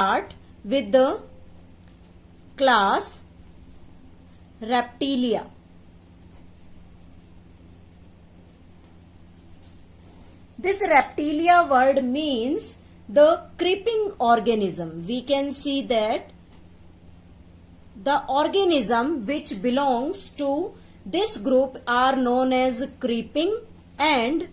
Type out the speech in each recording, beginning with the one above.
Start with the class Reptilia. This Reptilia word means the creeping organism. We can see that the organism which belongs to this group are known as creeping and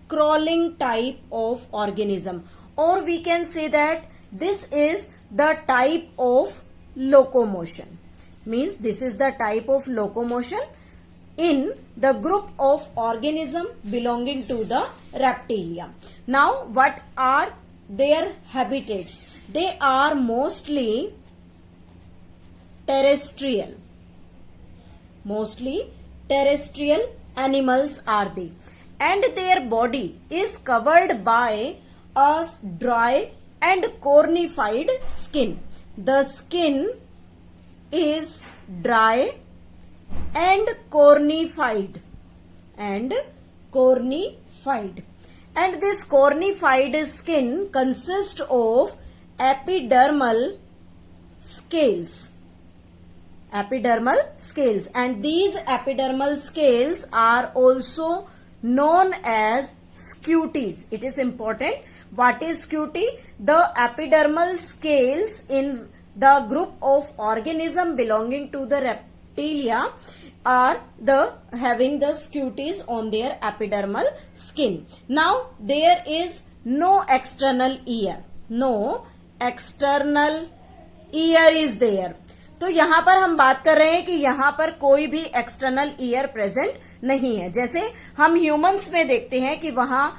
crawling type of organism, or we can say that this is the type of locomotion. Means this is the type of locomotion in the group of organism belonging to the Reptilia. Now what are their habitats? They are mostly terrestrial. Mostly terrestrial animals are they, and their body is covered by a dry and cornified skin. The skin is dry and cornified, and this cornified skin consists of epidermal scales. And these epidermal scales are also known as scuties. It is important. What is scuty? The epidermal scales in the group of organism belonging to the Reptilia are having the scuties on their epidermal skin. Now there is no external ear. No external ear is there. तो यहां पर हम बात कर रहे हैं कि यहां पर कोई भी एक्सटर्नल ईयर प्रेजेंट नहीं है. जैसे हम ह्यूमंस में देखते हैं कि वहां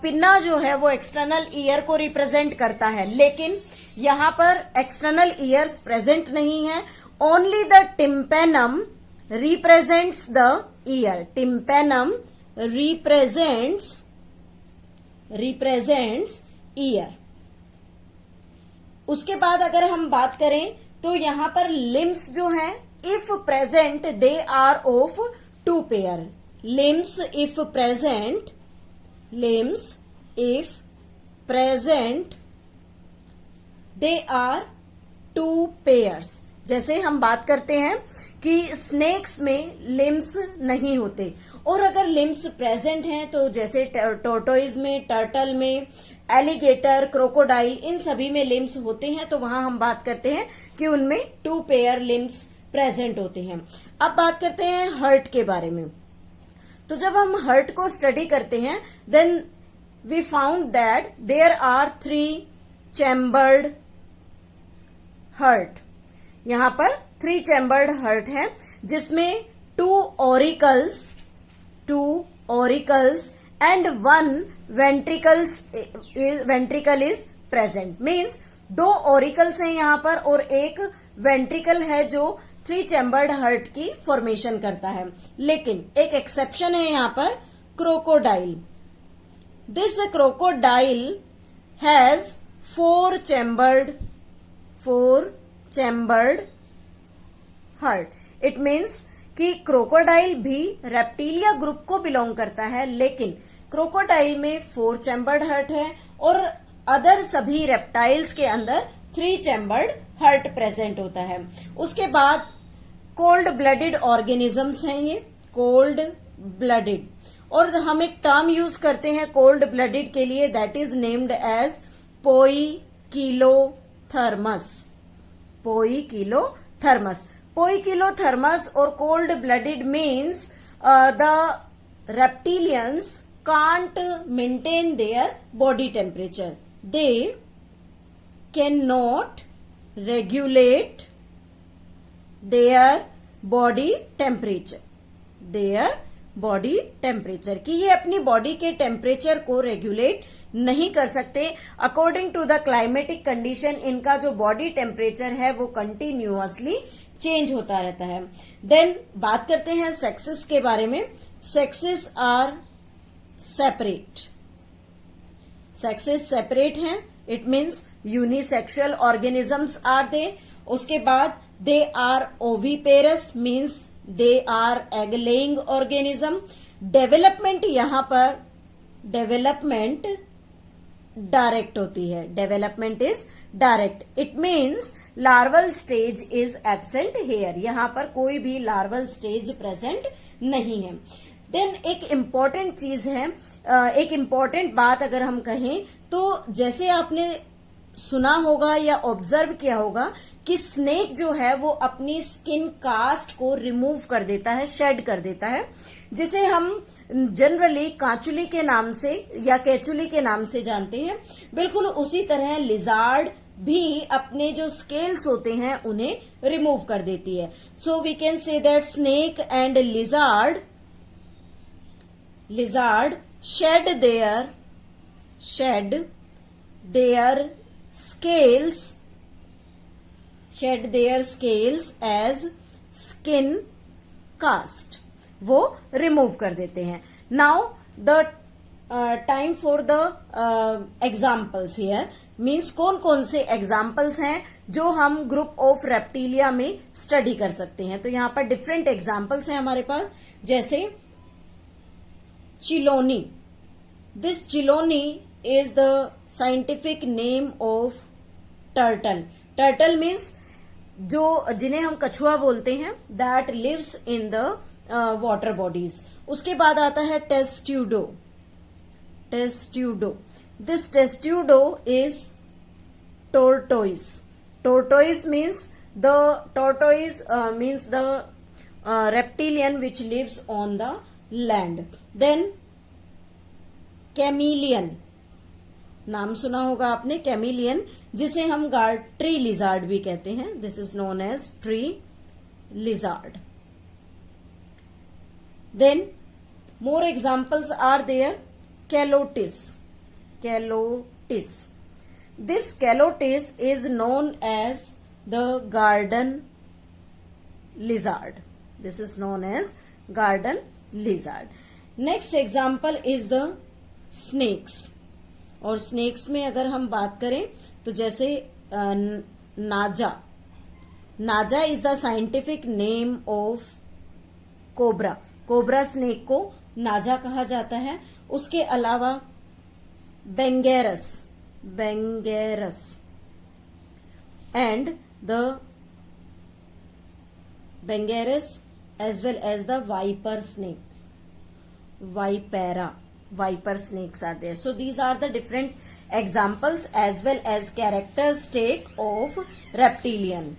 पिन्ना जो है वो एक्सटर्नल ईयर को रिप्रेजेंट करता है, लेकिन यहां पर एक्सटर्नल ईयर्स प्रेजेंट नहीं है. Only the tympanum represents the year. Tympanum represents year. उसके बाद अगर हम बात करें तो यहां पर लिम्स जो हैं, if present they are of two pair. Limbs if present they are two pairs. जैसे हम बात करते हैं कि स्नेक्स में लिम्स नहीं होते, और अगर लिम्स प्रेजेंट हैं तो जैसे टोर्टोइज में, टर्टल में, एलिगेटर, क्रोकोडाइल, इन सभी में लिम्स होते हैं, तो वहां हम बात करते हैं कि उनमें टू पेयर लिम्स प्रेजेंट होते हैं. अब बात करते हैं हर्ट के बारे में. तो जब हम हर्ट को स्टडी करते हैं, then we found that there are 3 chambered heart. यहां पर 3 चैम्बर्ड हर्ट है, जिसमें 2 auricles and 1 ventricle is present. Means 2 auricles हैं यहाँ पर और एक वेंट्रिकल है जो 3 चैम्बर्ड हर्ट की फॉर्मेशन करता है. लेकिन एक एक्सेप्शन है यहाँ पर, crocodile. This crocodile has 4 chambered hurt. It means कि क्रोकोडाइल भी रेप्टिलिया ग्रुप को बिलोंग करता है, लेकिन क्रोकोडाइल में 4 चैम्बर्ड हर्ट है और अदर सभी रेप्टाइल्स के अंदर 3 चैम्बर्ड हर्ट प्रेजेंट होता है. उसके बाद कोल्ड ब्लडेड ऑर्गेनिजम्स हैं ये, कोल्ड ब्लडेड, और हम एक टर्म यूज करते हैं कोल्ड ब्लडेड के लिए, दैट इज नेम्ड एज पोइकिलोथर्मस. और cold blooded means the reptilians can't maintain their body temperature. They cannot regulate their body temperature. कि ये अपनी बॉडी के टेम्परेचर को रेगुलेट नहीं कर सकते. According to the climatic condition इनका जो बॉडी टेम्परेचर है वो कंटिन्यूअसली चेंज होता रहता है. देन बात करते हैं सेक्सेस के बारे में. सेक्सेस आर सेपरेट हैं. It means unisexual organisms are they. उसके बाद they are oviparous, means they are egg laying organism. Development, यहां पर डायरेक्ट होती है. Development is direct. It means larval stage is absent here. यहां पर कोई भी लार्वल स्टेज प्रेजेंट नहीं है. देन एक इम्पॉर्टेंट चीज है, एक इम्पॉर्टेंट बात अगर हम कहें तो जैसे आपने सुना होगा या ऑब्जर्व किया होगा कि स्नेक जो है वो अपनी स्किन कास्ट को रिमूव कर देता है, शेड कर देता है, जिसे हम जनरली काचुली के नाम से या केचुली के नाम से जानते हैं. बिल्कुल उसी तरह लिजार्ड भी अपने जो स्केल्स होते हैं उन्हें रिमूव कर देती है. So we can say that snake and lizard shed their scales as skin cast. वो रिमूव कर देते हैं. Now the time for the examples here means कौन कौन से एग्जाम्पल्स हैं जो हम ग्रुप ऑफ रेप्टिलिया में स्टडी कर सकते हैं. तो यहां पर डिफरेंट एग्जाम्पल्स हैं हमारे पास, जैसे Chelonia. This Chelonia is the scientific name of turtle. Turtle means जो जिन्हें हम कछुआ बोलते हैं, that lives in the water bodies. उसके बाद आता है Testudo. This Testudo is tortoise. Tortoise means the reptilian which lives on the land. Then chameleon, नाम सुना होगा आपने कैमिलियन, जिसे हम ट्री लिजार्ड भी कहते हैं. This is known as tree lizard. Then more examples are there. Calotes. This Calotes is known as the garden lizard. This is known as garden lizard. Next example is the snakes. और snakes में अगर हम बात करें तो जैसे Naja is the scientific name of cobra. Cobra snake को Naja कहा जाता है. उसके अलावा Bungarus and the Bungarus as well as the viper snake. Viper snakes are there. So these are the different examples as well as characteristic of reptilian.